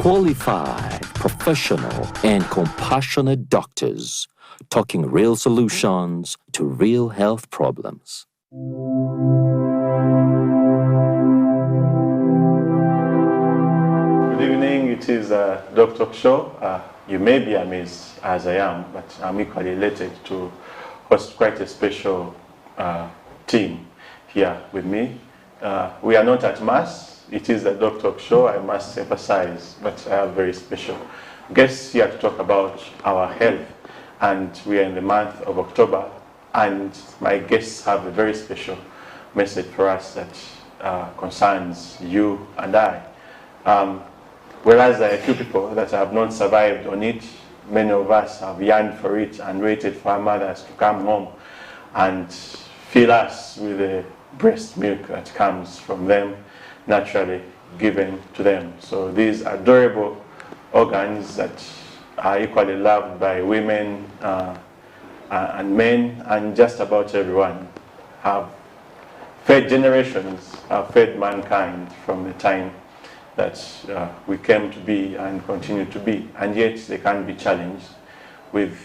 Qualified, professional, and compassionate doctors talking real solutions to real health problems. Good evening, it is Doctalk show. You may be amazed as I am, but I'm equally elated to host quite a special team here with me. We are not at mass. It is the Doctalk show, I must emphasize, but I have very special guests here to talk about our health. And we are in the month of October, and my guests have a very special message for us that concerns you and I. Whereas there are a few people that have not survived on it, many of us have yearned for it and waited for our mothers to come home and fill us with the breast milk that comes from them, naturally given to them. So these adorable organs that are equally loved by women and men and just about everyone have fed generations, have fed mankind from the time that we came to be and continue to be. And yet they can be challenged with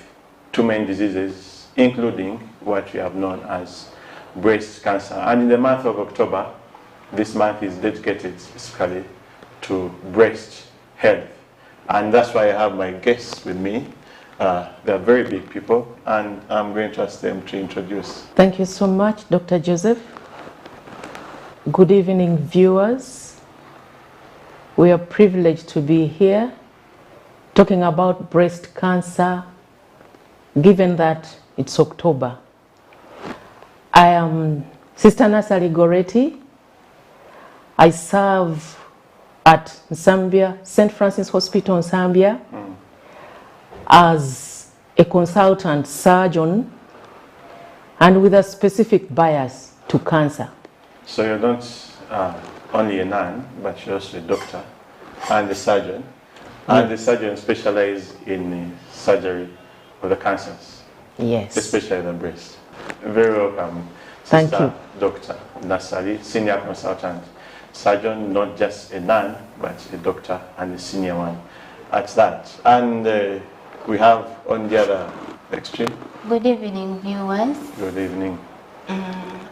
two main diseases, including what we have known as breast cancer. And in the month of October, this month is dedicated specifically to breast health. And that's why I have my guests with me. They're very big people, and I'm going to ask them to introduce. Thank you so much, Dr. Joseph. Good evening, viewers. We are privileged to be here talking about breast cancer, given that it's October. I am Sister Nasali Goretti. I serve at Zambia, St. Francis Hospital in Zambia as a consultant surgeon and with a specific bias to cancer. So you're not only a nun, but you're also a doctor and a surgeon. And the surgeon specializes in surgery of the cancers. Yes. Especially the breast. Very welcome, Thank Sister you. Dr. Nasali, senior consultant surgeon, not just a nun, but a doctor and a senior one at that. And we have on the other extreme. Good evening, viewers. Good evening.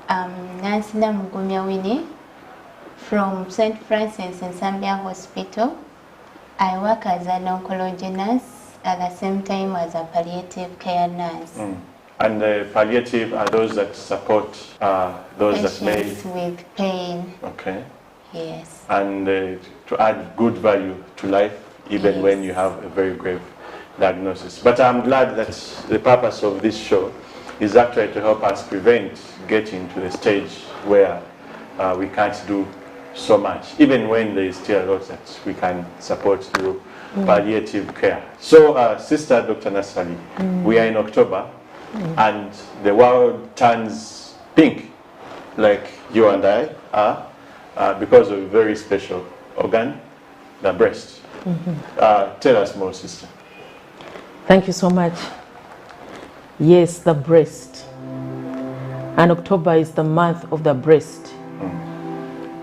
I'm Nancy Winnie from St. Francis in Zambia Hospital. I work as an oncology nurse at the same time as a palliative care nurse. And palliative are those that support those Patients that may... with pain. Okay. Yes. And to add good value to life, even Yes. when you have a very grave diagnosis. But I'm glad that the purpose of this show is actually to help us prevent getting to the stage where we can't do so much, even when there is still a lot that we can support through palliative care. So, Sister Dr. Nasali, we are in October, and the world turns pink, like you and I are, because of a very special organ, the breast. Tell us more, sister. Thank you so much. Yes, the breast. And October is the month of the breast.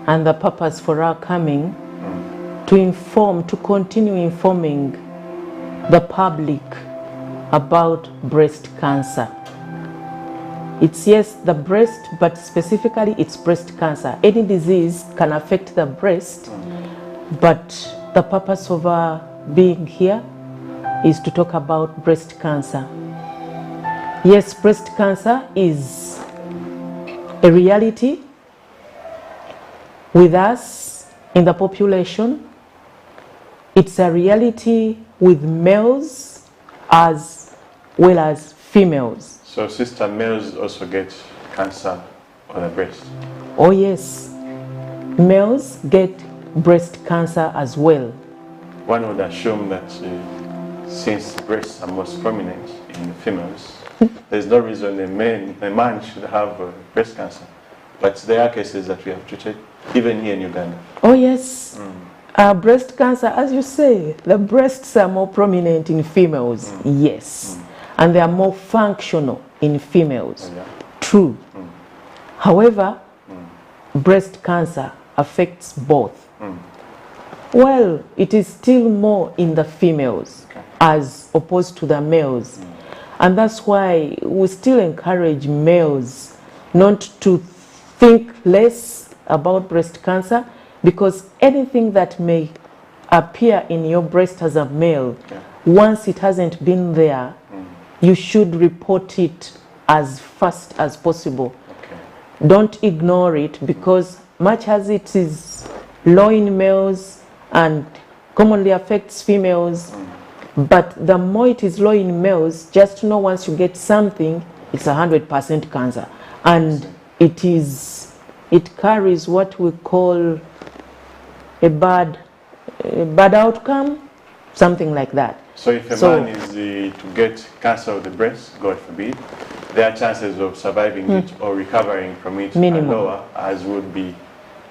And the purpose for our coming to inform, to continue informing the public about breast cancer. It's yes, the breast, but specifically it's breast cancer. Any disease can affect the breast, but the purpose of our being here is to talk about breast cancer. Yes, breast cancer is a reality with us in the population. It's a reality with males as well as females. So, sister, males also get cancer of the breast? Oh yes, males get breast cancer as well. One would assume that since breasts are most prominent in females, there's no reason a man should have breast cancer. But there are cases that we have treated, even here in Uganda. Oh yes, breast cancer, as you say, the breasts are more prominent in females, yes. And they are more functional in females, true. However, breast cancer affects both. Well, it is still more in the females as opposed to the males. And that's why we still encourage males not to think less about breast cancer, because anything that may appear in your breast as a male, once it hasn't been there, you should report it as fast as possible. Don't ignore it, because much as it is low in males and commonly affects females, but the more it is low in males, just know once you get something, it's 100% cancer. And it carries what we call a bad outcome, something like that. So if a man is to get cancer of the breast, God forbid, their chances of surviving it or recovering from it are lower, as would be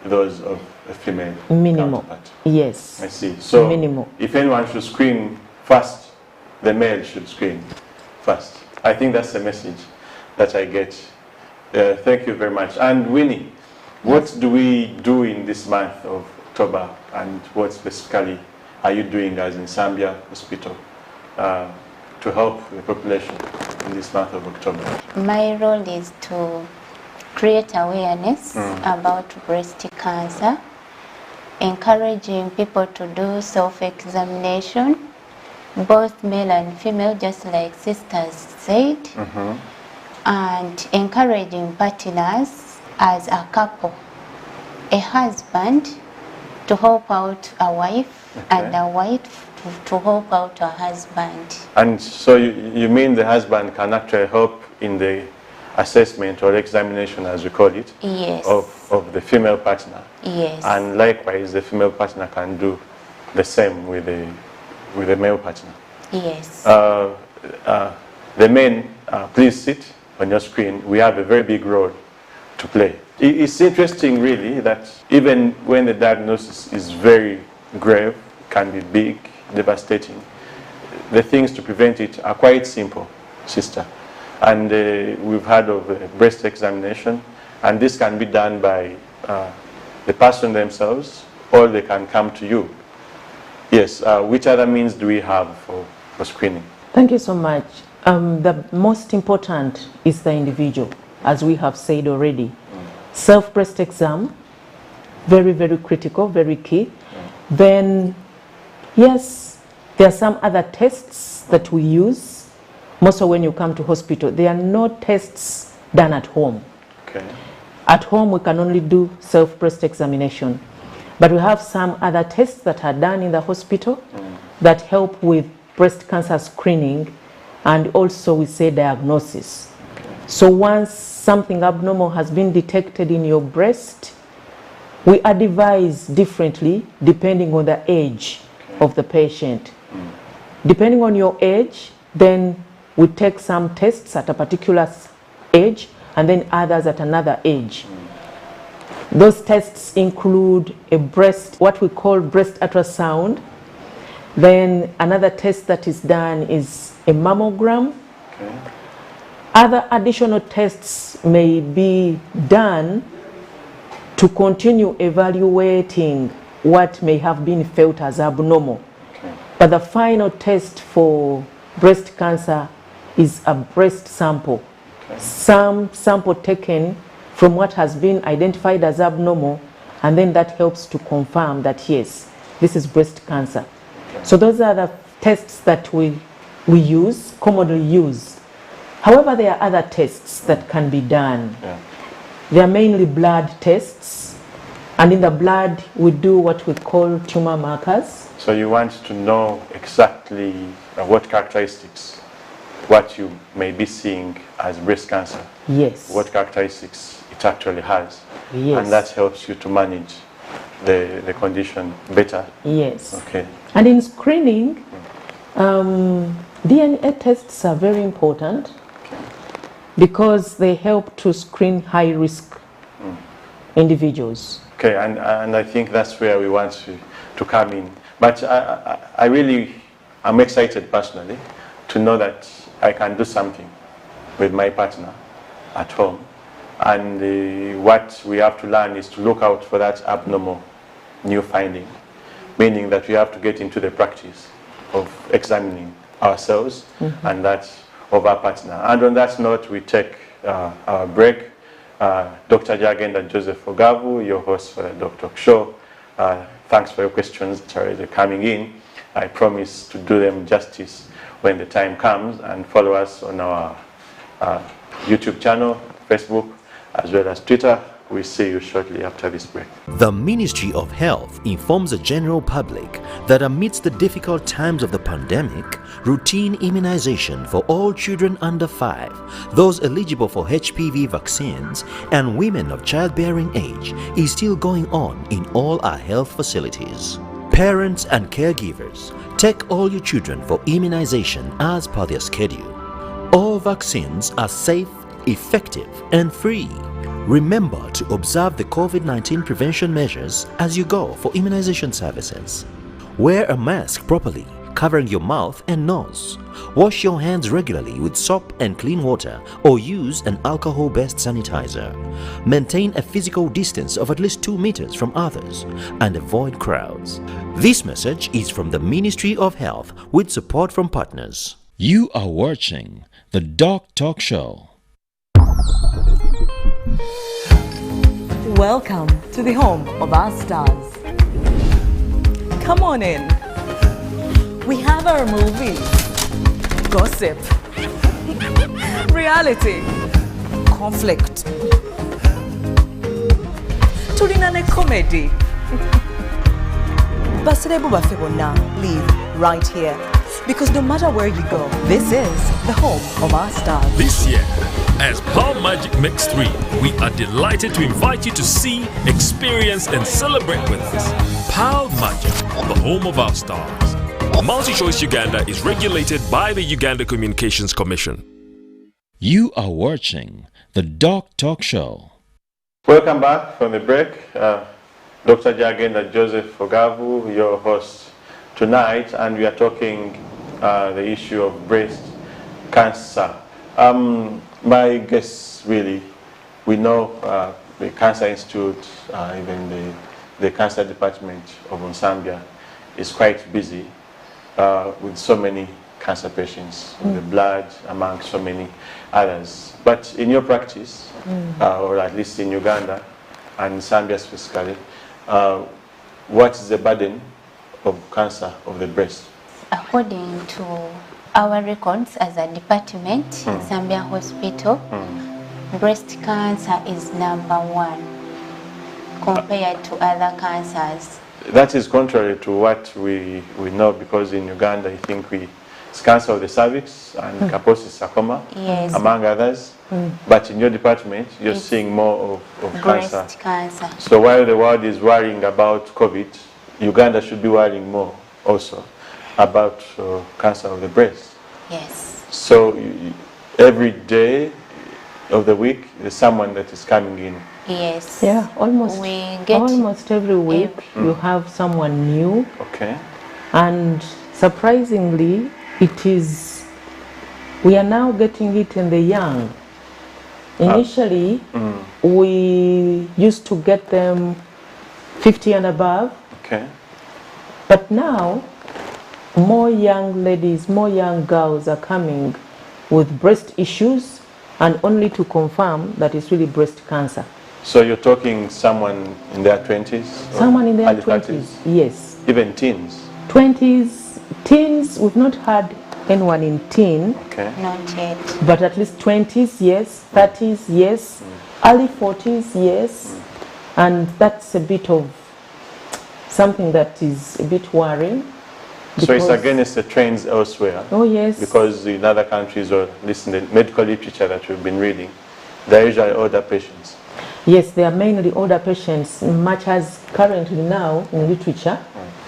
those of a female counterpart. Yes. I see. So minimal. If anyone should screen first, the male should screen first. I think that's the message that I get. Thank you very much. And Winnie, what do we do in this month of October, and what specifically are you doing as in Zambia Hospital to help the population in this month of October? My role is to create awareness about breast cancer, encouraging people to do self-examination, both male and female, just like sisters said, and encouraging partners as a couple, a husband to help out a wife and a wife to help out her husband. And so you mean the husband can actually help in the assessment or examination, as we call it, yes, of the female partner? Yes. And likewise, the female partner can do the same with the male partner? Yes. The men, please sit on your screen. We have a very big role to play. It's interesting, really, that even when the diagnosis is very grave, can be big, devastating, the things to prevent it are quite simple, sister. And we've heard of breast examination, and this can be done by the person themselves, or they can come to you. Yes, which other means do we have for screening? Thank you so much. The most important is the individual, as we have said already. Self-breast exam, very, very critical, very key. Then, yes, there are some other tests that we use. Mostly when you come to hospital, there are no tests done at home. Okay. At home, we can only do self-breast examination. But we have some other tests that are done in the hospital that help with breast cancer screening, and also we say diagnosis. So once something abnormal has been detected in your breast, we advise differently depending on the age of the patient. Depending on your age, then we take some tests at a particular age and then others at another age. Those tests include what we call breast ultrasound. Then another test that is done is a mammogram. Other additional tests may be done to continue evaluating what may have been felt as abnormal. But the final test for breast cancer is a breast sample. Some sample taken from what has been identified as abnormal, and then that helps to confirm that yes, this is breast cancer. So those are the tests that we use, commonly use. However, there are other tests that can be done. They are mainly blood tests, and in the blood we do what we call tumor markers. So you want to know exactly what characteristics, what you may be seeing as breast cancer. Yes. What characteristics it actually has. Yes. And that helps you to manage the condition better. Yes. Okay. And in screening, DNA tests are very important because they help to screen high-risk individuals. Okay, and I think that's where we want to come in. But I really am excited personally to know that I can do something with my partner at home. And what we have to learn is to look out for that abnormal new finding meaning that we have to get into the practice of examining ourselves and that of our partner. And on that note, we take our break. Dr. Jagenda and Joseph Ogavu, your host for the Doctalk show. Thanks for your questions that are already coming in. I promise to do them justice when the time comes, and follow us on our YouTube channel, Facebook, as well as Twitter. We'll see you shortly after this break. The Ministry of Health informs the general public that amidst the difficult times of the pandemic, routine immunization for all children under 5, those eligible for HPV vaccines, and women of childbearing age is still going on in all our health facilities. Parents and caregivers, take all your children for immunization as per their schedule. All vaccines are safe, effective, and free. Remember to observe the COVID-19 prevention measures as you go for immunization services. Wear a mask properly, covering your mouth and nose. Wash your hands regularly with soap and clean water, or use an alcohol-based sanitizer. Maintain a physical distance of at least 2 meters from others and avoid crowds. This message is from the Ministry of Health with support from partners. You are watching the Doctalk show. Welcome to the home of our stars. Come on in. We have our movies, gossip, reality, conflict, tulinane comedy. Basirebu baffe bonna live right here, because no matter where you go, this is the home of our stars. This year, as Power Magic Mix 3, we are delighted to invite you to see, experience, and celebrate with us. Power Magic, the home of our stars. Multi-Choice Uganda is regulated by the Uganda Communications Commission. You are watching the Doctalk show. Welcome back from the break. Dr. Jagenda Joseph Ogavu, your host tonight, and we are talking the issue of breast cancer. My guess, really, we know the Cancer Institute, even the Cancer Department of Zambia is quite busy with so many cancer patients, in the blood, among so many others. But in your practice, or at least in Uganda and Zambia specifically, what is the burden of cancer of the breast? According to our records as a department in Zambia Hospital, breast cancer is #1 compared to other cancers. That is contrary to what we know, because in Uganda, I think it's cancer of the cervix and Kaposi sarcoma, Yes. among others. But in your department, you're seeing more of cancer. Breast cancer. So while the world is worrying about COVID, Uganda should be worrying more also about cancer of the breast. Yes. So every day of the week, there's someone that is coming in. Yes. Yeah, almost every week you have someone new. Okay. And surprisingly, we are now getting it in the young. Initially, we used to get them 50 and above. Okay. But now, more young ladies, more young girls are coming with breast issues, and only to confirm that it's really breast cancer. So you're talking someone in their 20s? Someone in their early 20s, 30s? yes. Even teens? 20s, teens, we've not had anyone in teen, Okay. Not yet. but at least 20s, yes, 30s, yes, early 40s, yes. And that's a bit of something that is a bit worrying. So it's because- against the trends elsewhere? Oh, yes. Because in other countries, or at least in the medical literature that we've been reading, they're usually older patients. Yes, they are mainly older patients, much as currently now in literature,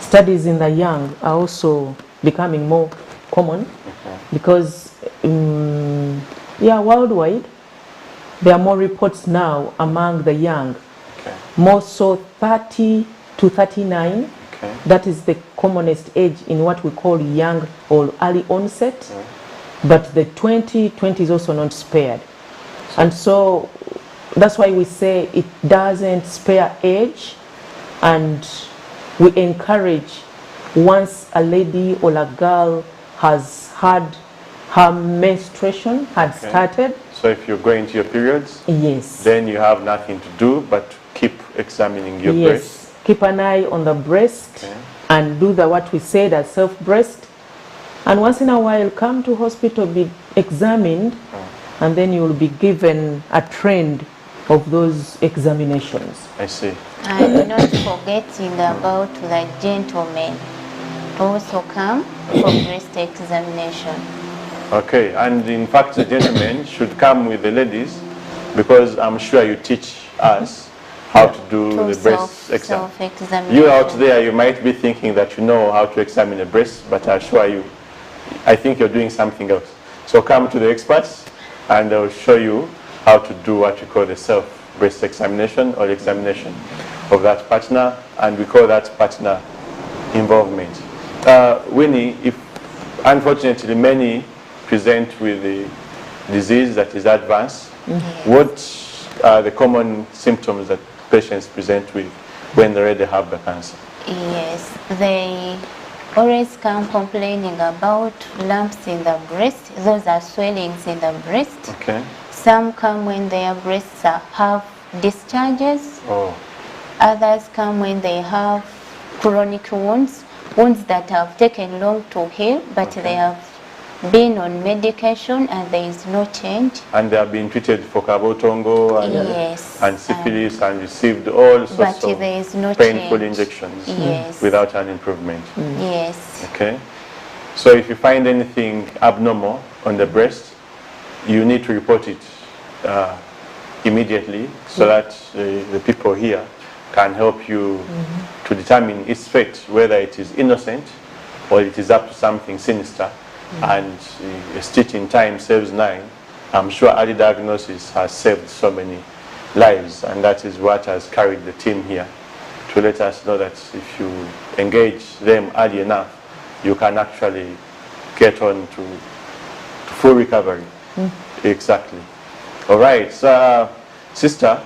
studies in the young are also becoming more common because, worldwide, there are more reports now among the young, Okay. more so 30 to 39. Okay. That is the commonest age in what we call young or early onset, but the 20 is also not spared. And so that's why we say it doesn't spare age, and we encourage, once a lady or a girl has had her menstruation had started. So if you're going to your periods, yes, then you have nothing to do but to keep examining your yes, breast. keep an eye on the breast and do the what we said as self-breast. And once in a while, come to hospital, be examined, and then you will be given a trend of those examinations. I see. And not forgetting about the gentlemen also come for breast examination. Okay, and in fact the gentlemen should come with the ladies, because I'm sure you teach us how to do the breast exam. You out there, you might be thinking that you know how to examine a breast, but I assure you, I think you're doing something else. So come to the experts and they'll show you how to do what we call the self-breast examination or examination of that partner, and we call that partner involvement. Winnie, if unfortunately many present with the disease that is advanced, what are the common symptoms that patients present with when they already have the cancer? Yes, they always come complaining about lumps in the breast. Those are swellings in the breast. Okay. Some come when their breasts have discharges. Oh. Others come when they have chronic wounds that have taken long to heal, but they have been on medication and there is no change. And they have been treated for Kabotongo and, yes, and syphilis and received all sorts of there is no painful change. injections Yes. without an improvement. Yes. Okay. So if you find anything abnormal on the breast, you need to report it immediately so that the people here can help you to determine its fate, whether it is innocent or it is up to something sinister. And a stitch in time saves 9. I'm sure early diagnosis has saved so many lives, and that is what has carried the team here to let us know that if you engage them early enough, you can actually get on to full recovery. Exactly. All right, so sister,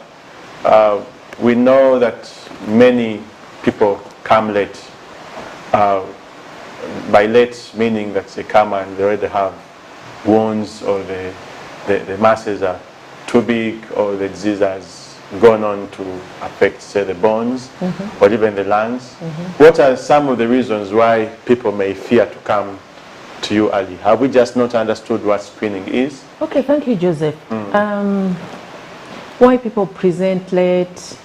we know that many people come late. By late, meaning that they come and they already have wounds, or the masses are too big, or the disease has gone on to affect, say, the bones or even the lungs. What are some of the reasons why people may fear to come to you early? Have we just not understood what screening is? Okay, thank you, Joseph. Why people present late?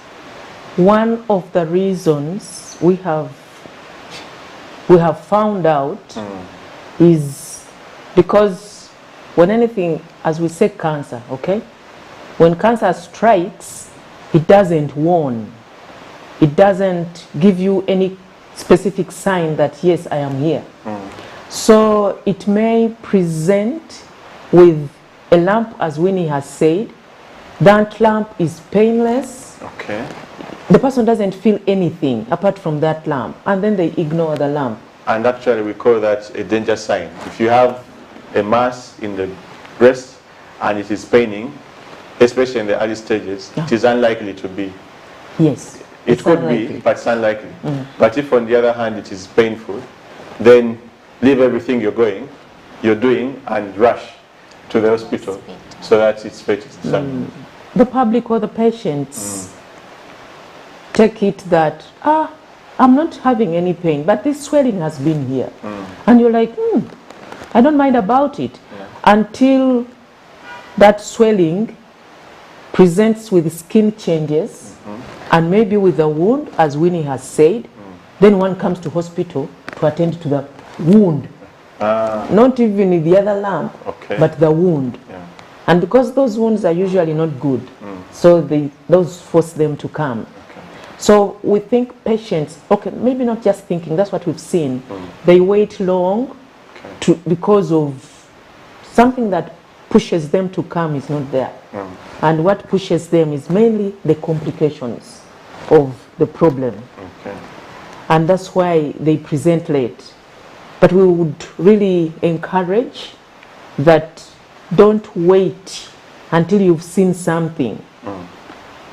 One of the reasons we have found out is because when anything, as we say, cancer, okay? When cancer strikes, it doesn't warn. It doesn't give you any specific sign that, yes, I am here. So it may present with a lump, as Winnie has said. That lump is painless. Okay. The person doesn't feel anything apart from that lump, and then they ignore the lump. And actually we call that a danger sign. If you have a mass in the breast and it is paining, especially in the early stages, it is unlikely to be. Yes. It could be, but it's unlikely. But if on the other hand it is painful, then leave everything you're doing and rush to the hospital so that its fate is determined. The public or the patients take it that, I'm not having any pain, but this swelling has been here. And you're like, I don't mind about it. Until that swelling presents with skin changes and maybe with a wound, as Winnie has said, then one comes to hospital to attend to the wound. Not even the other lump, but the wound. And because those wounds are usually not good, so those force them to come. So we think patients, maybe not just thinking, that's what we've seen. They wait long because of something that pushes them to come is not there. And what pushes them is mainly the complications of the problem. And that's why they present late. But we would really encourage that don't wait until you've seen something.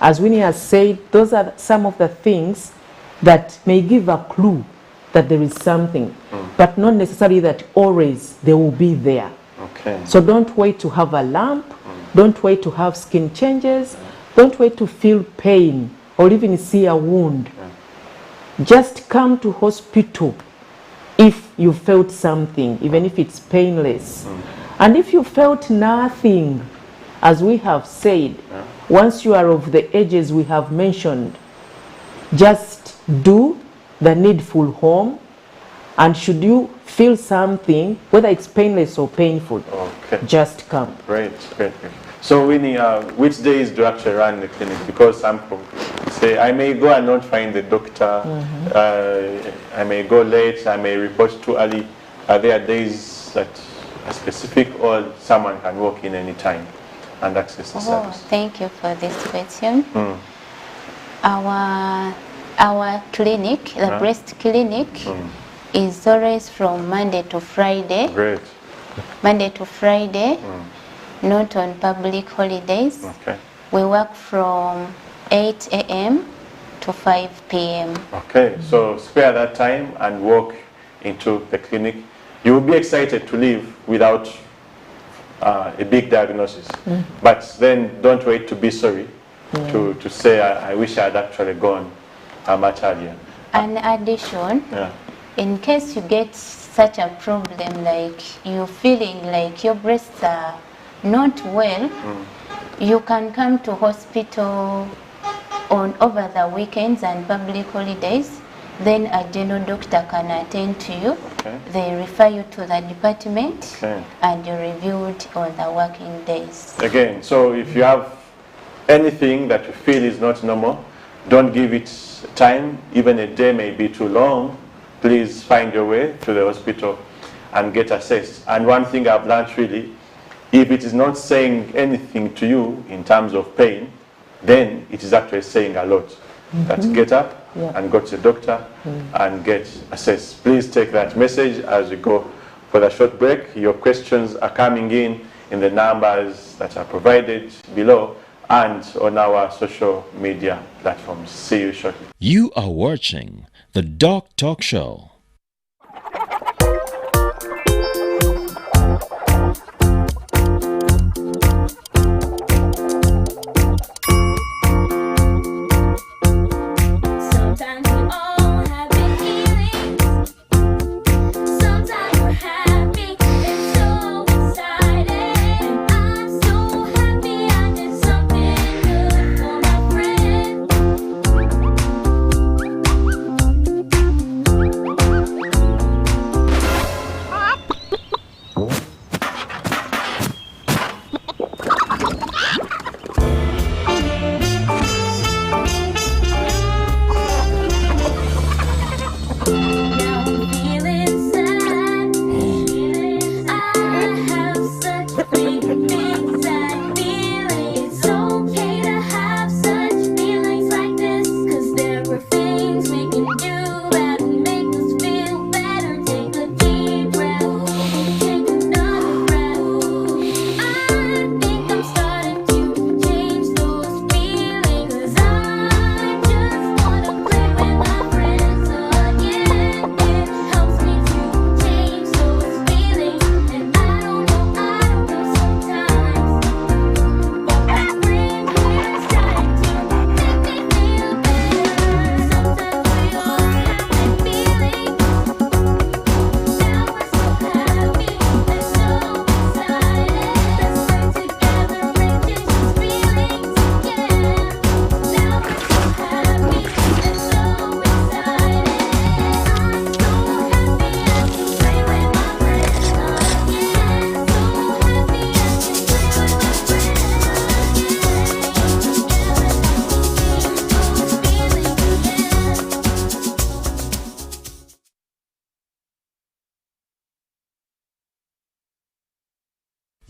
As Winnie has said, those are some of the things that may give a clue that there is something, but not necessarily that always they will be there. Okay. So don't wait to have a lump, don't wait to have skin changes, don't wait to feel pain or even see a wound. Just come to hospital if you felt something, even if it's painless. And if you felt nothing, as we have said, once you are of the ages we have mentioned, just do the needful home, and should you feel something, whether it's painless or painful, just come. Great, great, great. So Winnie, which days do you actually run the clinic? Because some people say, I may go and not find the doctor, I may go late, I may report too early. Are there days that are specific, or someone can walk in any time and access the service? Thank you for this question. Our clinic, the breast clinic, is always from Monday to Friday. Great. Monday to Friday, not on public holidays. Okay. We work from 8 a.m. to 5 p.m. Okay, so spare that time and walk into the clinic. You will be excited to leave without a big diagnosis. But then don't wait to be sorry, to say, I wish I had actually gone much earlier. In addition, in case you get such a problem, like you're feeling like your breasts are not well, you can come to hospital on over the weekends and public holidays. Then a general doctor can attend to you. They refer you to the department and you're reviewed on the working days. Again, so if you have anything that you feel is not normal, don't give it time. Even a day may be too long. Please find your way to the hospital and get assessed. And one thing I've learned really, if it is not saying anything to you in terms of pain, then it is actually saying a lot. That get up and go to the doctor and get assessed. Please take that message as we go for the short break. Your questions are coming in the numbers that are provided below and on our social media platforms. See you shortly. You are watching the Doctalk Show.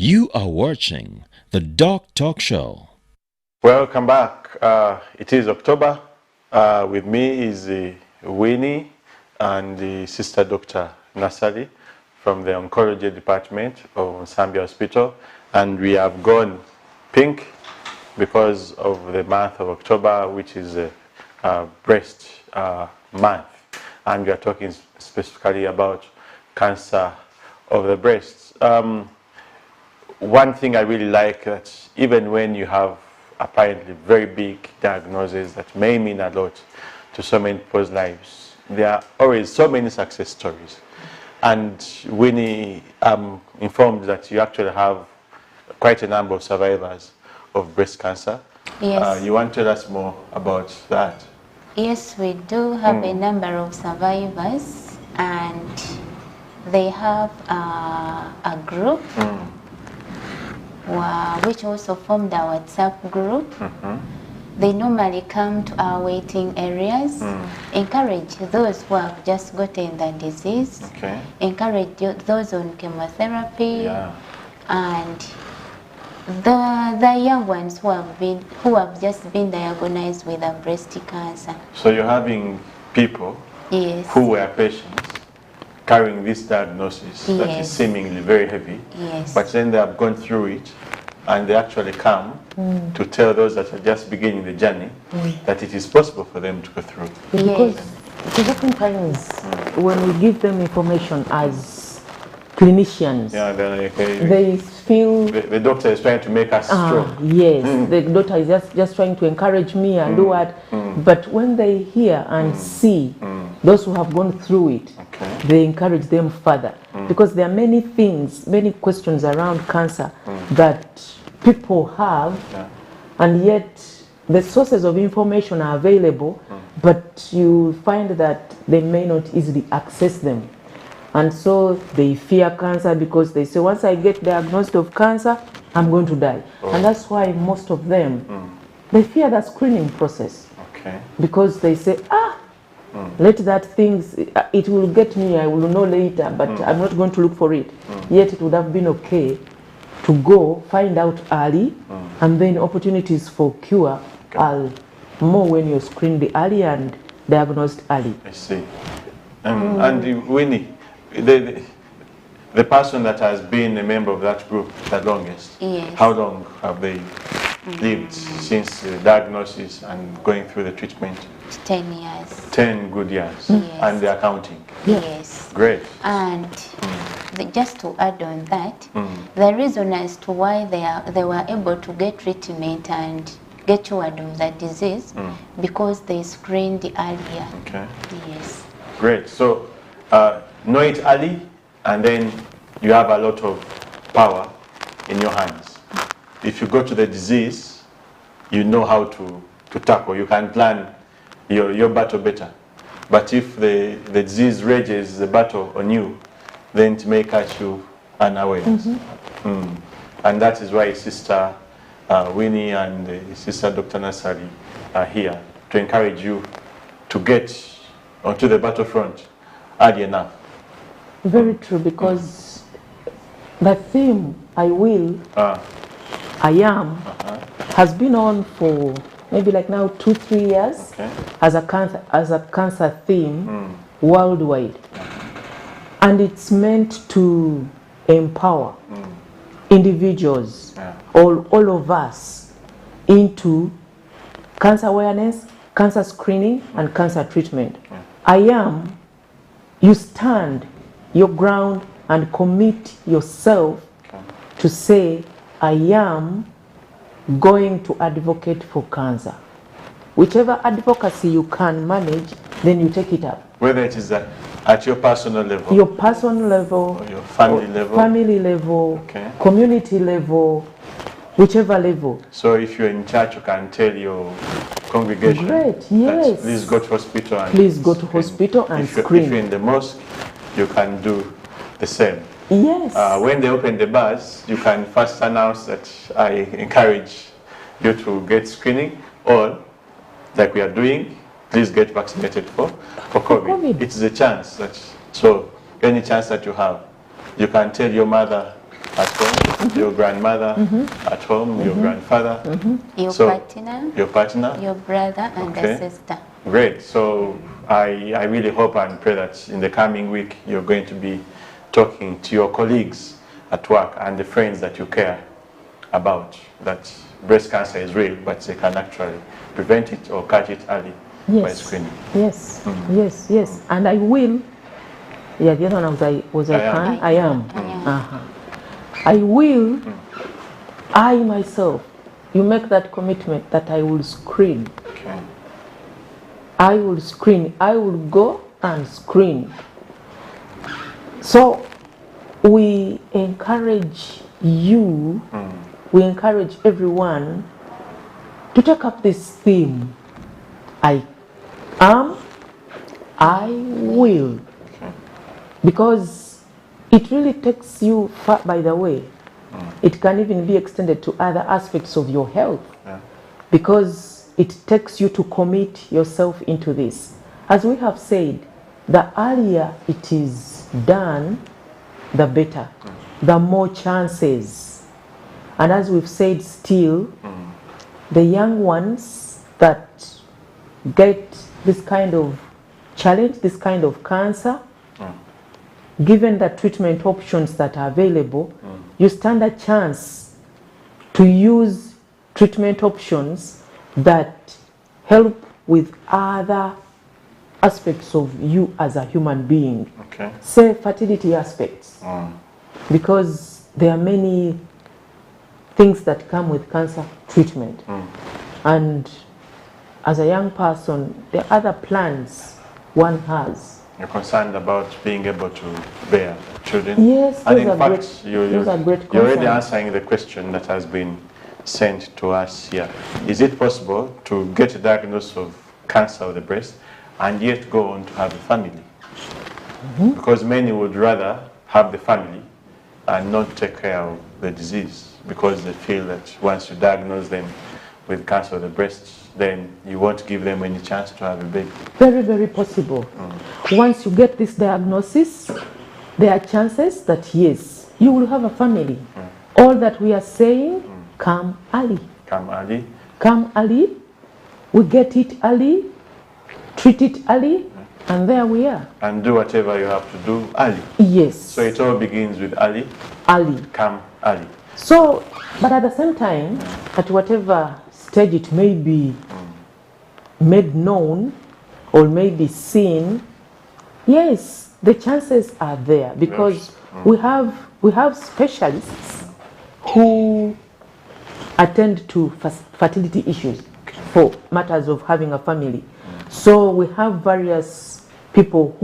You are watching the Doctalk Show. Welcome back. It is October. With me is Winnie and the Sister Dr. Nasali from the Oncology Department of Nsambya Hospital. And we have gone pink because of the month of October, which is breast month, and we are talking specifically about cancer of the breast. One thing I really like that even when you have apparently very big diagnoses that may mean a lot to so many people's lives, there are always so many success stories. And Winnie, I'm informed that you actually have quite a number of survivors of breast cancer. Yes. You want to tell us more about that? Yes, we do have a number of survivors, and they have a group which also formed a WhatsApp group. They normally come to our waiting areas, encourage those who have just gotten the disease, encourage those on chemotherapy, and the young ones who have just been diagnosed with a breast cancer. So you're having people who were patients carrying this diagnosis that is seemingly very heavy, but then they have gone through it and they actually come to tell those that are just beginning the journey that it is possible for them to go through. Because oftentimes when we give them information as clinicians, they feel the doctor is trying to make us strong. Yes, the doctor is just trying to encourage me and do what. But when they hear and see those who have gone through it, they encourage them further. Because there are many things, many questions around cancer that people have, and yet the sources of information are available, but you find that they may not easily access them. And so they fear cancer because they say, once I get diagnosed of cancer, I'm going to die. And that's why most of them, they fear the screening process. Because they say, let that thing, it will get me, I will know later, but I'm not going to look for it. Yet it would have been okay to go find out early, and then opportunities for cure are more when you're screened early and diagnosed early. I see. And Winnie, the person that has been a member of that group the longest, how long have they lived since the diagnosis and going through the treatment? 10 years. 10 good years. And they are counting. Yes. Great. And just to add on that, the reason as to why they were able to get treatment and get cured of the disease, because they screened earlier. Yes. Great. So know it early, and then you have a lot of power in your hands. If you go to the disease, you know how to tackle. You can plan your battle better. But if the disease rages the battle on you, then it may catch you unawares. And that is why Sister Winnie and Sister Dr. Nasari are here to encourage you to get onto the battlefront early enough. Very true, because the theme, I will, I am, has been on for maybe like now 2-3 years as a cancer theme worldwide. And it's meant to empower individuals, all of us, into cancer awareness, cancer screening, and cancer treatment. I am, you stand your ground and commit yourself to say, I am going to advocate for cancer. Whichever advocacy you can manage, then you take it up. Whether it is at your personal level, your personal level, or your family level, community level, whichever level. So if you're in church, you can tell your congregation, that please go to hospital and screen. If you're in the mosque, you can do the same. Yes. When they open the bars, you can first announce that I encourage you to get screening, or like we are doing, please get vaccinated for COVID. It's a chance so any chance that you have, you can tell your mother at home, your grandmother at home, your grandfather, your partner, your brother, and a sister. Great. So I really hope and pray that in the coming week you're going to be talking to your colleagues at work and the friends that you care about, that breast cancer is real, but they can actually prevent it or catch it early by screening. Yes, yes. And I will. Yeah, the other one I am. I will. I myself. You make that commitment that I will screen. Okay. I will screen. I will go and screen. So we encourage you, we encourage everyone to take up this theme. I am, I will. Okay. Because it really takes you far, by the way. It can even be extended to other aspects of your health. Yeah. Because it takes you to commit yourself into this. As we have said, the earlier it is done, the better, the more chances. And as we've said still, the young ones that get this kind of challenge, this kind of cancer, given the treatment options that are available, you stand a chance to use treatment options that help with other aspects of you as a human being. Okay. Say fertility aspects. Because there are many things that come with cancer treatment. And as a young person, there are other plans one has. You're concerned about being able to bear children. Yes, and those in are fact, great, you're concerns. already answering the question that has been sent to us here. Is it possible to get a diagnosis of cancer of the breast and yet go on to have a family? Because many would rather have the family and not take care of the disease, because they feel that once you diagnose them with cancer of the breast, then you won't give them any chance to have a baby. Very, very possible. Once you get this diagnosis, there are chances that yes, you will have a family. All that we are saying, come early. Come early. Come early, we get it early, treat it early, and there we are. And do whatever you have to do early. Yes. So it all begins with early. Early. Come early. So, but at the same time, at whatever stage it may be made known or may be seen, yes, the chances are there, because we have specialists who attend to fertility issues for matters of having a family. So we have various people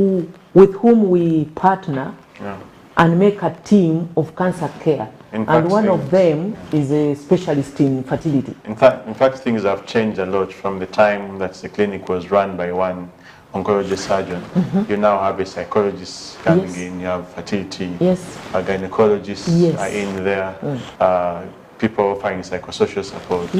with whom we partner and make a team of cancer care. And one of them is a specialist in fertility. In fact, things have changed a lot from the time that the clinic was run by one oncology surgeon. You now have a psychologist coming in, you have fertility, a gynecologist are in there, people offering psychosocial support,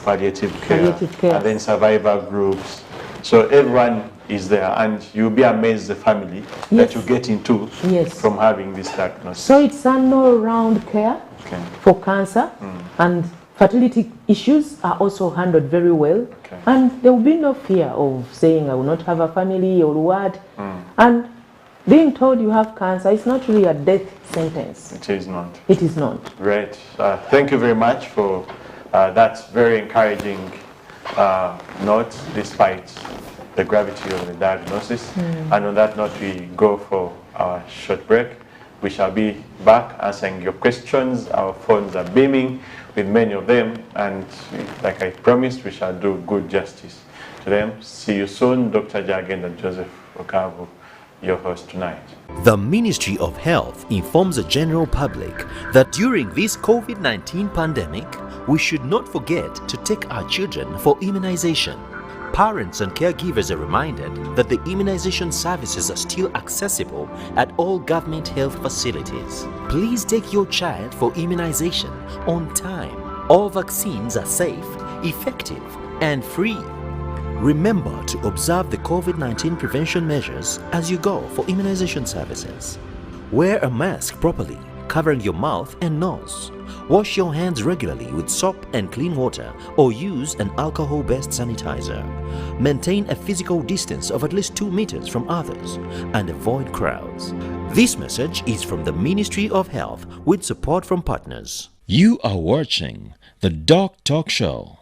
palliative care, and then survivor groups. So everyone is there, and you'll be amazed the family that you get into from having this diagnosis. So it's an all-round care for cancer, and fertility issues are also handled very well, and there will be no fear of saying I will not have a family or what. And being told you have cancer is not really a death sentence. It is not. It is not. Great. Thank you very much for that very encouraging note, despite the gravity of the diagnosis. And on that note, we go for our short break. We shall be back answering your questions. Our phones are beaming with many of them, and like I promised, we shall do good justice to them. See you soon. Dr. Jagenda Joseph Okavu, your host tonight. The Ministry of Health informs the general public that during this COVID-19 pandemic, we should not forget to take our children for immunization. Parents and caregivers are reminded that the immunization services are still accessible at all government health facilities. Please take your child for immunization on time. All vaccines are safe, effective, and free. Remember to observe the COVID-19 prevention measures as you go for immunization services. Wear a mask properly, covering your mouth and nose. Wash your hands regularly with soap and clean water, or use an alcohol-based sanitizer. Maintain a physical distance of at least 2 meters from others and avoid crowds. This message is from the Ministry of Health with support from partners. You are watching the Doctalk Show.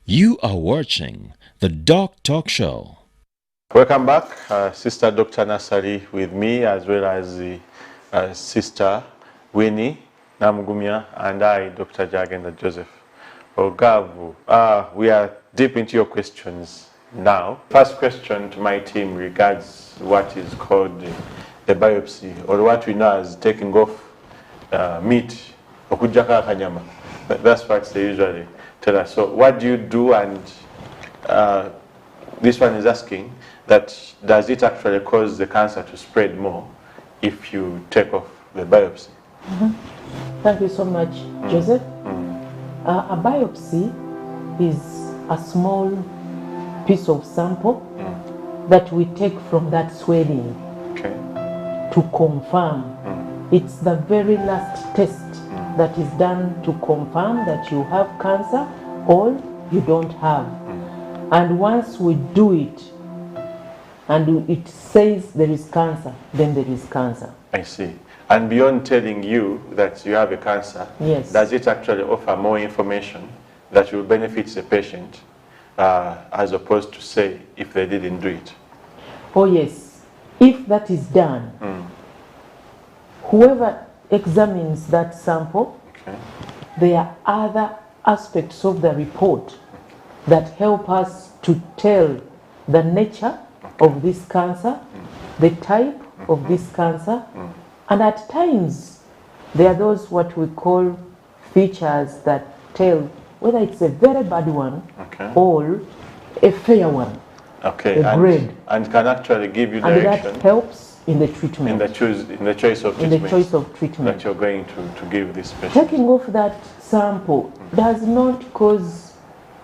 You are watching the Doctalk Show. Welcome back, Sister Dr. Nasari with me, as well as the Sister Winnie Namgumia, and I, Dr. Jagenda Joseph Ogavu. We are deep into your questions now. First question to my team regards what is called the biopsy, or what we know as taking off meat. That's what they usually tell us. So what do you do? And this one is asking that does it actually cause the cancer to spread more if you take off the biopsy? Thank you so much, Joseph. A biopsy is a small piece of sample that we take from that swelling to confirm. It's the very last test that is done to confirm that you have cancer or you don't have. And once we do it and it says there is cancer, then there is cancer. I see. And beyond telling you that you have a cancer, yes, does it actually offer more information that will benefit the patient as opposed to, say, if they didn't do it? Oh yes. If that is done, whoever examines that sample, there are other aspects of the report that help us to tell the nature of this cancer, the type of this cancer, and at times there are those what we call features that tell whether it's a very bad one or a fair one, a grade. And can actually give you and direction. That helps in the treatment. In the choice of treatment. In the choice of treatment that you're going to give this patient. Taking off that sample does not cause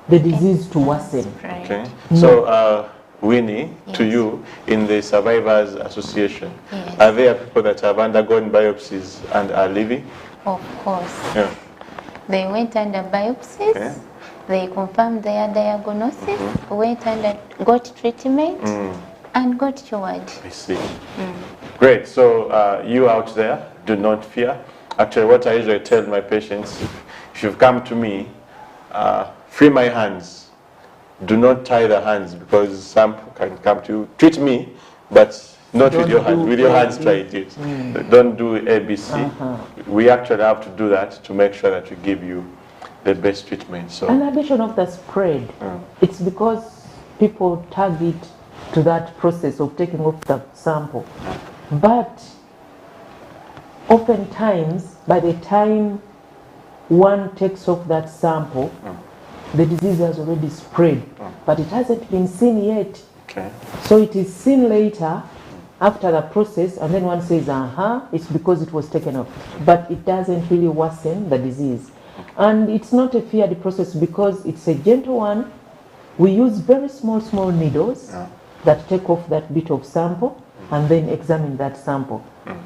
the disease to worsen. Okay. No. So, Winnie, to you, in the Survivors Association, are there people that have undergone biopsies and are living? Of course. Yeah. They went under biopsies. They confirmed their diagnosis, went under, got treatment, and got cured. I see. Great. So you out there, do not fear. Actually, what I usually tell my patients, if you've come to me, free my hands. Do not tie the hands, because some can come to you. Treat me, but not with your hands. With your hands, try it. Yes. Don't do ABC. We actually have to do that to make sure that we give you the best treatment. So, in addition of the spread, it's because people target to that process of taking off the sample. But oftentimes, by the time one takes off that sample, the disease has already spread, but it hasn't been seen yet. So it is seen later after the process, and then one says, it's because it was taken off. But it doesn't really worsen the disease. And it's not a feared process because it's a gentle one. We use very small needles that take off that bit of sample and then examine that sample.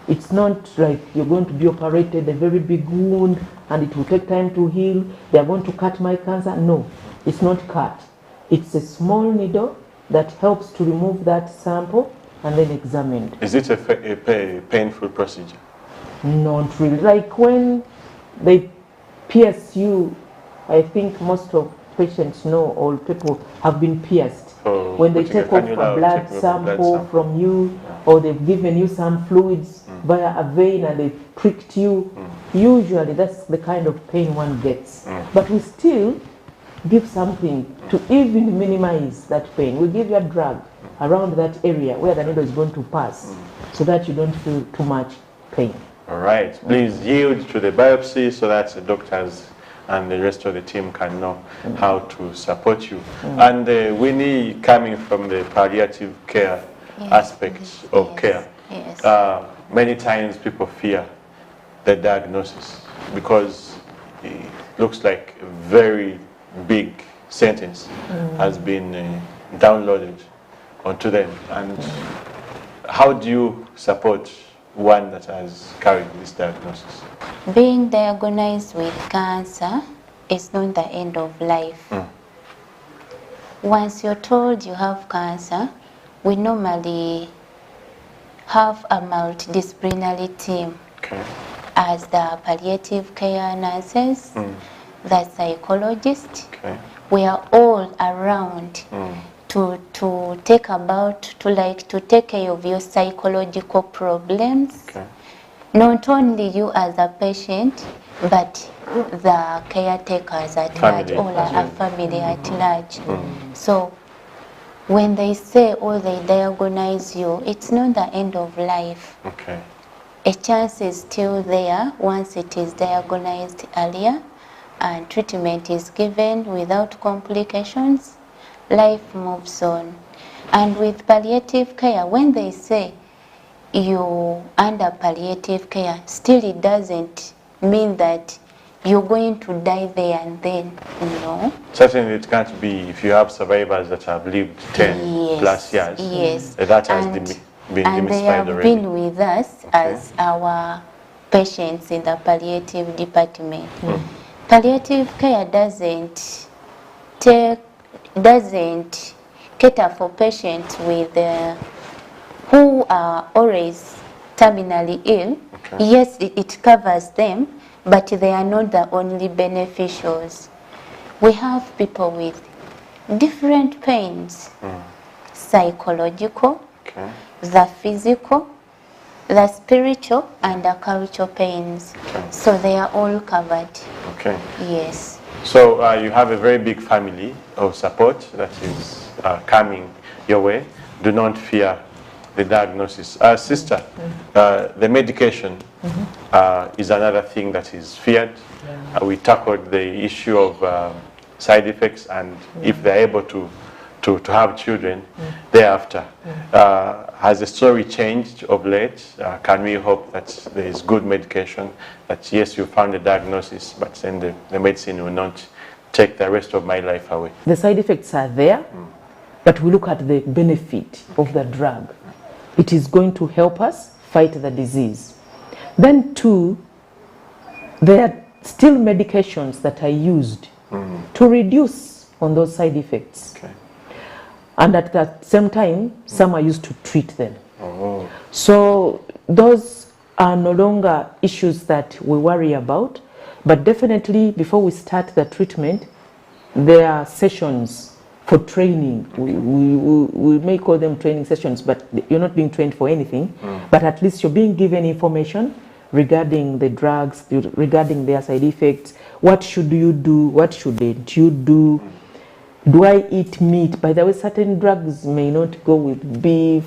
It's not like you're going to be operated a very big wound and it will take time to heal. They are going to cut my cancer. No, it's not cut. It's a small needle that helps to remove that sample and then examined. Is it a painful procedure? Not really. Like when they pierce you, I think most of patients know, or people have been pierced. When they take off a blood sample from you, or they've given you some fluids via a vein and they pricked you, usually that's the kind of pain one gets. But we still give something to even minimize that pain. We give you a drug around that area where the needle is going to pass so that you don't feel too much pain. All right. Please yield to the biopsy so that the doctors and the rest of the team can know how to support you. And Winnie, coming from the palliative care aspect of care, many times people fear the diagnosis because it looks like a very big sentence has been downloaded onto them. And how do you support one that has carried this diagnosis? Being diagnosed with cancer is not the end of life. Once you're told you have cancer, we normally have a multidisciplinary team as the palliative care nurses, the psychologist. Okay. We are all around to take care of your psychological problems. Okay. Not only you as a patient, but the caretakers at large, Family all as our well. family at large. So when they say or they diagnose you, it's not the end of life. Okay. A chance is still there once it is diagnosed earlier and treatment is given without complications. Life moves on. And with palliative care, when they say you under palliative care, still it doesn't mean that you're going to die there and then. No. Certainly it can't be if you have survivors that have lived 10 plus years. Yes. That has been and they demystified have already. been with us as our patients in the palliative department. Palliative care doesn't cater for patients with who are always terminally ill. Okay. Yes, it covers them, but they are not the only beneficiaries. We have people with different pains, psychological, Okay. the physical, the spiritual, and the cultural pains. Okay. So they are all covered. Okay. Yes. So you have a very big family of support that is coming your way. Do not fear the diagnosis. Sister, the medication is another thing that is feared. We tackled the issue of side effects and if they're able to have children thereafter. Has the story changed of late? Can we hope that there is good medication, that yes, you found a diagnosis, but then the medicine will not take the rest of my life away? The side effects are there, but we look at the benefit of the drug. It is going to help us fight the disease. Then two, there are still medications that are used to reduce on those side effects. Okay. And at the same time, some are used to treat them. Oh. So those are no longer issues that we worry about, but definitely before we start the treatment, there are sessions for training. We may call them training sessions, but you're not being trained for anything, but at least you're being given information regarding the drugs, regarding their side effects. What should you do? What shouldn't you do? Do I eat meat? By the way, certain drugs may not go with beef.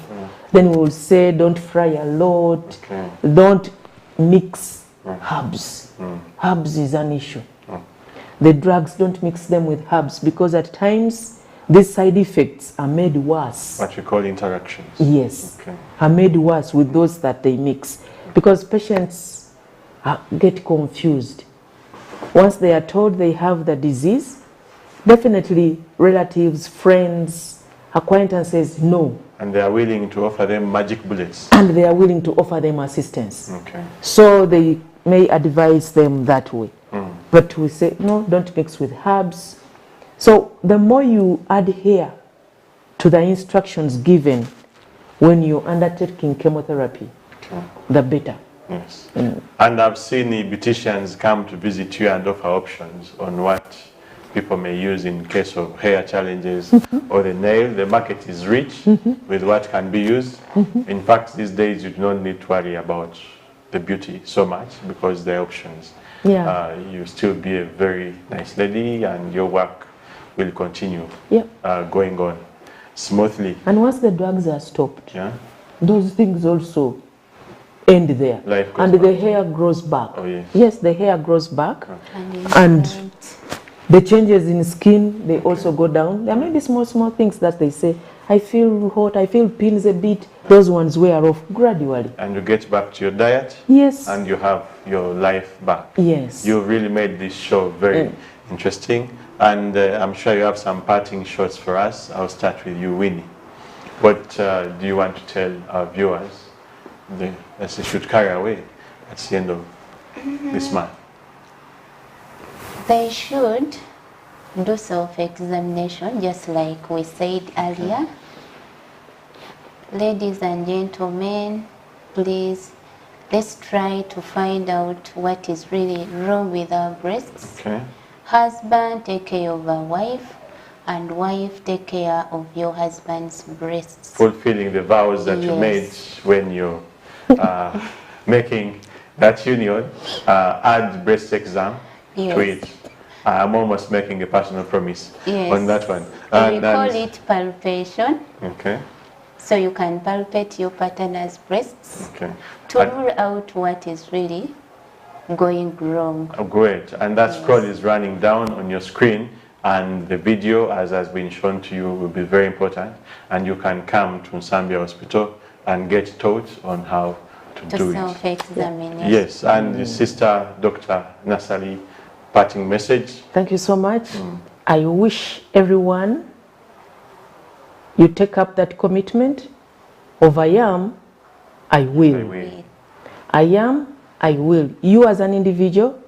Then we will say don't fry a lot. Okay. Don't mix herbs. Herbs is an issue. The drugs, don't mix them with herbs because at times these side effects are made worse. What we call interactions. Yes, Okay. are made worse with those that they mix because patients get confused. Once they are told they have the disease, definitely relatives, friends, acquaintances know. And they are willing to offer them magic bullets. And they are willing to offer them assistance. Okay. So they may advise them that way. But we say, no, don't mix with herbs. So the more you adhere to the instructions given when you're undertaking chemotherapy, the better. Yes. And I've seen the beauticians come to visit you and offer options on what people may use in case of hair challenges or the nail. The market is rich with what can be used. In fact, these days you do not need to worry about the beauty so much because there are options. Yeah. You still be a very nice lady and your work will continue going on smoothly. And once the drugs are stopped, Yeah. those things also end there. Life goes And the back. hair grows back. Oh, yes. Yes, the hair grows back. And And the changes in skin, they also go down. There may be small things that they say, I feel hot, I feel pins a bit. Those ones wear off gradually. And you get back to your diet. Yes. And you have your life back. Yes. You really made this show very interesting. And I'm sure you have some parting shots for us. I'll start with you, Winnie. What do you want to tell our viewers that they should carry away at the end of this month? they should do self-examination, just like we said earlier. Ladies and gentlemen, please, let's try to find out what is really wrong with our breasts. Okay. husband take care of a wife, and wife take care of your husband's breasts. Fulfilling the vows that you made Yes. when you making that union, add breast exam to Yes. it. I'm almost making a personal promise Yes. on that one. We call it palpation. Okay, So you can palpate your partner's breasts okay. to And- rule out what is really going wrong. Oh, great. And that scroll is running down on your screen, and the video, as has been shown to you, will be very important. And you can come to Nsambia Hospital and get taught on how to do it. Self-examine. Yes, and the sister, Dr. Nasali, parting message. Thank you so much. I wish everyone you take up that commitment of I am, I will. We- I am, I will. You as an individual,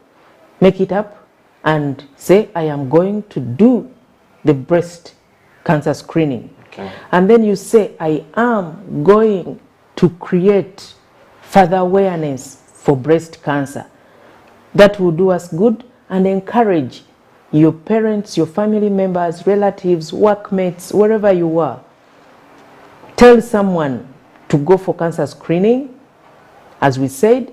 make it up and say, I am going to do the breast cancer screening. Okay. And then you say, I am going to create further awareness for breast cancer. That will do us good and encourage your parents, your family members, relatives, workmates, wherever you are. Tell someone to go for cancer screening. As we said,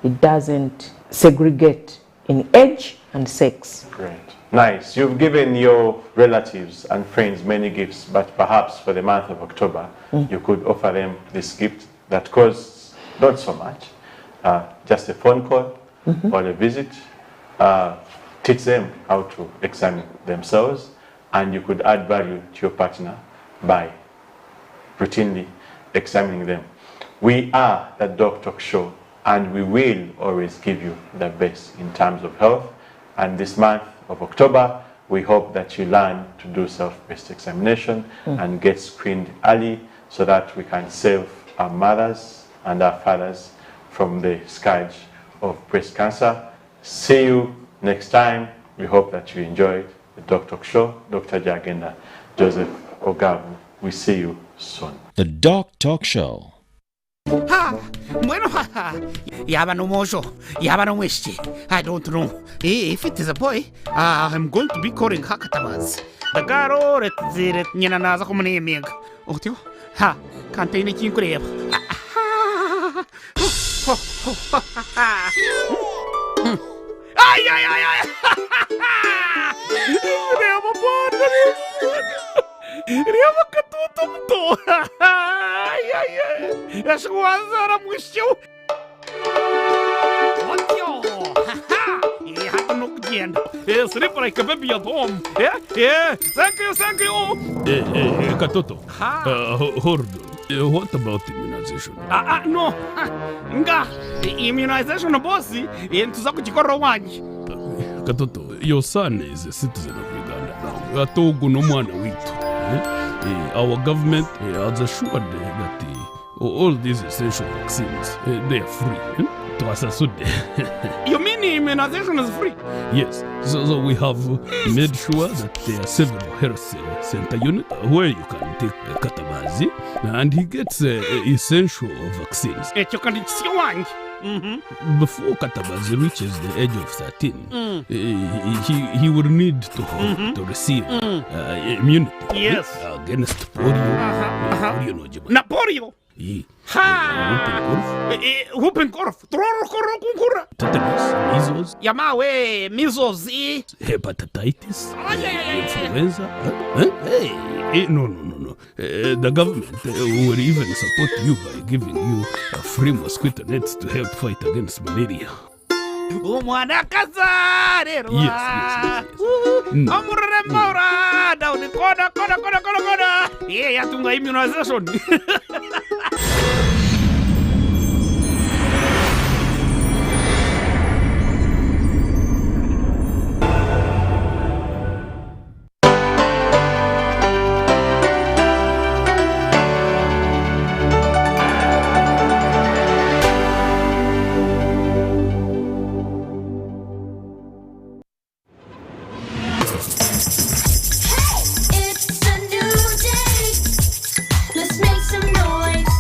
it doesn't segregate in age and sex. Great. Nice. You've given your relatives and friends many gifts, but perhaps for the month of October, you could offer them this gift that costs not so much, just a phone call or a visit. Teach them how to examine themselves, and you could add value to your partner by routinely examining them. We are the Doctalk Show, and we will always give you the best in terms of health. And this month of October, we hope that you learn to do self-breast examination and get screened early so that we can save our mothers and our fathers from the scourge of breast cancer. See you next time. We hope that you enjoyed the Doctalk Show. Dr. Jagenda Joseph Ogabu. We see you soon. The Doctalk Show. Bueno, yaba no mojo, yaba no wishi. I don't know. If it is a boy, I'm going to be calling Hakatabas. The garo retziret nyanaza kumani mig. Otio, ha, can't any king crave. Ay, ay, ay, ay. Reva katutum. Ay, ay, ay. That's one that I'm with you. What yo? Ha! You have to look again. Sleep like a baby at home. Yeah. Thank you. Katoto. Ha. Hold on. What about immunization? No. Nga. Immunization bossy. Tuza kuchikoro wanji. Katoto, your son is a citizen of Uganda now. Atogu no mwana witu. Our government has assured that all these essential vaccines, they are free. To us, You mean immunization is free? yes, so we have made sure that there are several health center units where you can take Katabazi and he gets essential vaccines. You can see wanji. Before Katabazi reaches the age of 13, he will need to receive immunity Yes. against polio. Polio no jima. Napoleon. Ha! Whooping cough. Troro. Tetanus, measles, Yamawe, measles. hepatitis, Ay. influenza. Hey, no. The government will even support you by giving you free mosquito nets to help fight against malaria. Umwana kazarerwa. Yes. Amurere maura. Down the corner. Yeah, yatunga immunization. It's a new day. Let's make some noise.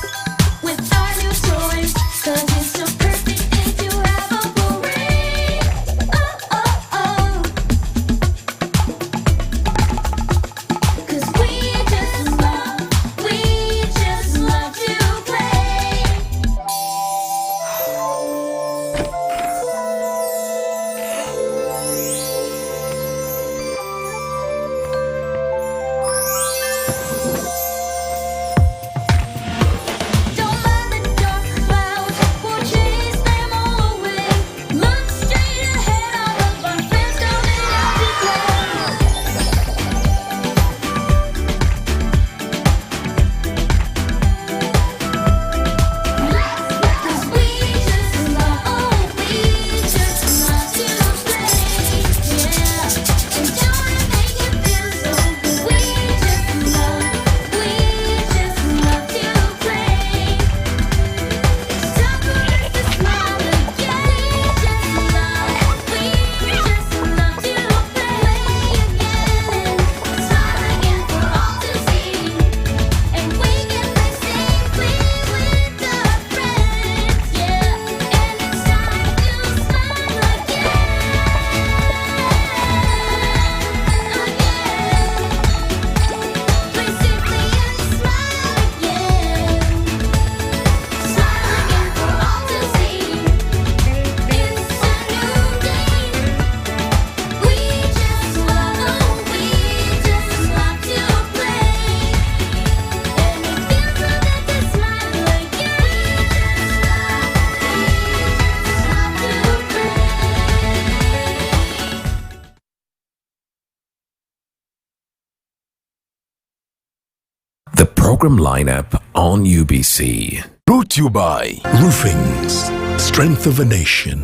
The program lineup on UBC. Brought to you by Roofings, Strength of a Nation.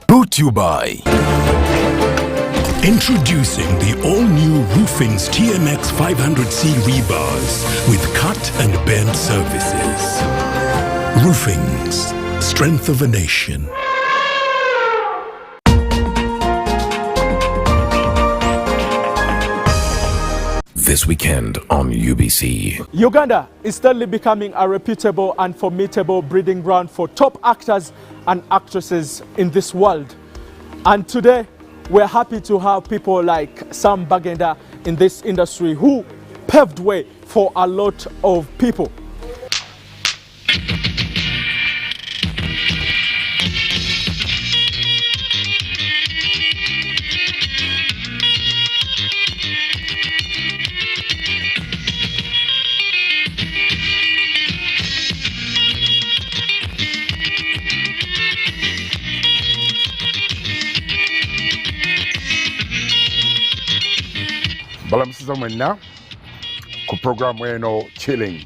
Brought to you by introducing the all-new Roofings TMX 500C rebars with cut and bend services. Roofings, Strength of a Nation. This weekend on UBC. Uganda is steadily becoming a reputable and formidable breeding ground for top actors and actresses in this world. And today, we're happy to have people like Sam Bagenda in this industry who paved way for a lot of people. Balamusiza mwenna ku programu eno Chilling.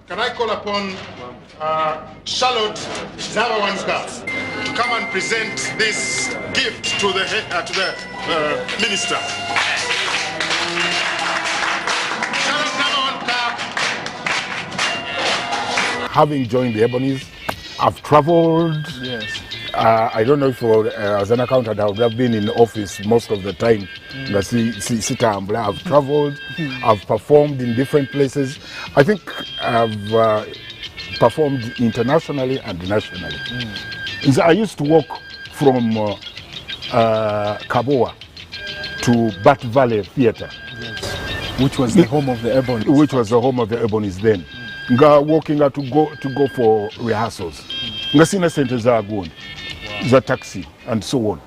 Can I call upon Charlotte Zabawanska to come and present this gift to the minister? Charlotte Zabawanska. Having joined the Ebonies, I've traveled. Yes. I don't know if as an accountant I would have been in office most of the time. I've traveled, I've performed in different places. I think I've performed internationally and nationally. I used to walk from Kaboa to Bat Valley Theatre. Yes. Which was the home of the Ebonies. Which was the home of the Ebonies then. Walking to go for rehearsals. Sina sente za za taxi and so on.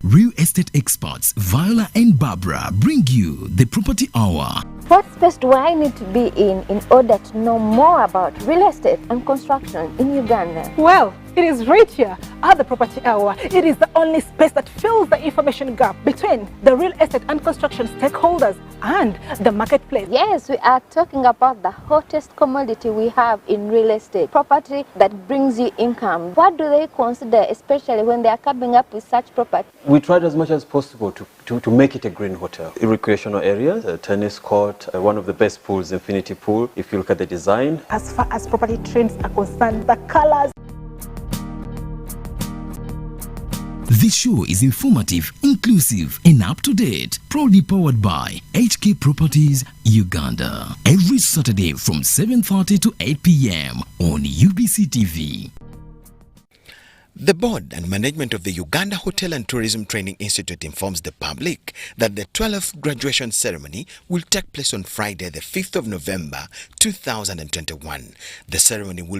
Real estate experts Viola and Barbara bring you the Property Hour. What space do I need to be in order to know more about real estate and construction in Uganda? Well, it is right here at the Property Hour. It is the only space that fills the information gap between the real estate and construction stakeholders and the marketplace. Yes, we are talking about the hottest commodity we have in real estate, property that brings you income. What do they consider, especially when they are coming up with such property? We tried as much as possible to make it a green hotel. Recreational areas, a tennis court, one of the best pools, Infinity Pool, if you look at the design. As far as property trends are concerned, the colors. This show is informative, inclusive, and up-to-date. Proudly powered by HK Properties, Uganda. Every Saturday from 7:30 to 8 p.m. on UBC TV. The board and management of the Uganda Hotel and Tourism Training Institute informs the public that the 12th graduation ceremony will take place on Friday, the 5th of November, 2021. The ceremony will be